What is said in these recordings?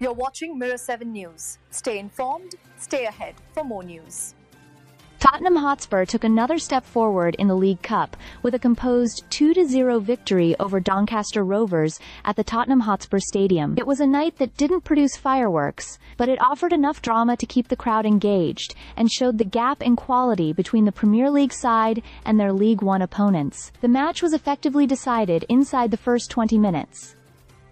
You're watching Mirror 7 News. Stay informed, stay ahead for more news. Tottenham Hotspur took another step forward in the League Cup with a composed 2-0 victory over Doncaster Rovers at the Tottenham Hotspur Stadium. It was a night that didn't produce fireworks, but it offered enough drama to keep the crowd engaged and showed the gap in quality between the Premier League side and their League One opponents. The match was effectively decided inside the first 20 minutes.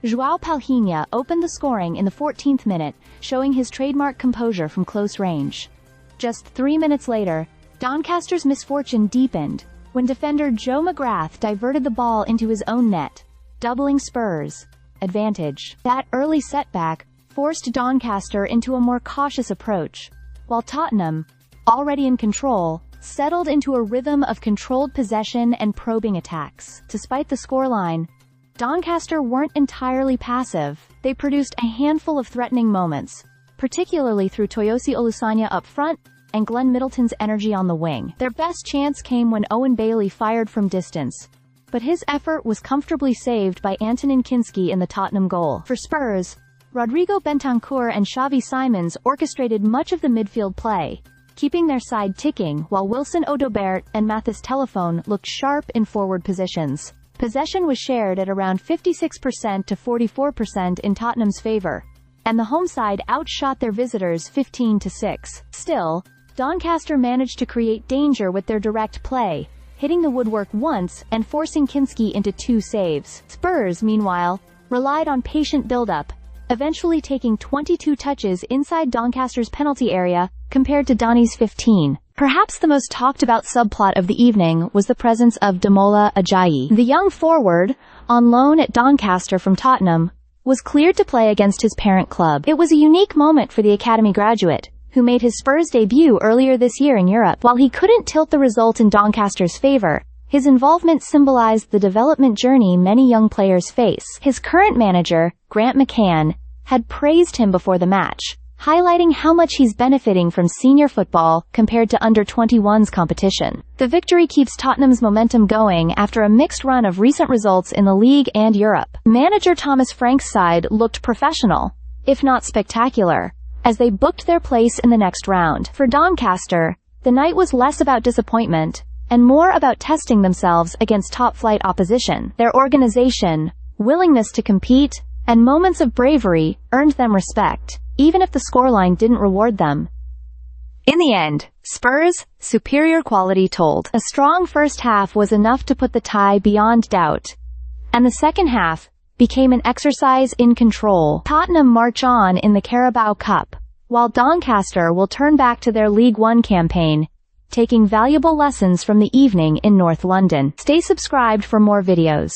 João Palhinha opened the scoring in the 14th minute, showing his trademark composure from close range. Just 3 minutes later, Doncaster's misfortune deepened when defender Joe McGrath diverted the ball into his own net, doubling Spurs' advantage. That early setback forced Doncaster into a more cautious approach, while Tottenham, already in control, settled into a rhythm of controlled possession and probing attacks. Despite the scoreline, Doncaster weren't entirely passive. They produced a handful of threatening moments, particularly through Toyosi Olusanya up front and Glenn Middleton's energy on the wing. Their best chance came when Owen Bailey fired from distance, but his effort was comfortably saved by Antony in the Tottenham goal. For Spurs, Rodrigo Bentancur and Xavi Simons orchestrated much of the midfield play, keeping their side ticking while Wilson Odobert and Mathis Telephone looked sharp in forward positions. Possession was shared at around 56% to 44% in Tottenham's favour, and the home side outshot their visitors 15-6. Still, Doncaster managed to create danger with their direct play, hitting the woodwork once and forcing Kinski into 2 saves. Spurs, meanwhile, relied on patient build-up, eventually taking 22 touches inside Doncaster's penalty area compared to Donny's 15. Perhaps the most talked-about subplot of the evening was the presence of Damola Ajayi. The young forward, on loan at Doncaster from Tottenham, was cleared to play against his parent club. It was a unique moment for the academy graduate, who made his Spurs debut earlier this year in Europe. While he couldn't tilt the result in Doncaster's favour, his involvement symbolised the development journey many young players face. His current manager, Grant McCann, had praised him before the match, highlighting how much he's benefiting from senior football compared to under-21s competition. The victory keeps Tottenham's momentum going after a mixed run of recent results in the league and Europe. Manager Thomas Frank's side looked professional, if not spectacular, as they booked their place in the next round. For Doncaster, the night was less about disappointment and more about testing themselves against top-flight opposition. Their organization, willingness to compete, and moments of bravery earned them respect, even if the scoreline didn't reward them. In the end, Spurs' superior quality told. A strong first half was enough to put the tie beyond doubt, and the second half became an exercise in control. Tottenham march on in the Carabao Cup, while Doncaster will turn back to their League One campaign, taking valuable lessons from the evening in North London. Stay subscribed for more videos.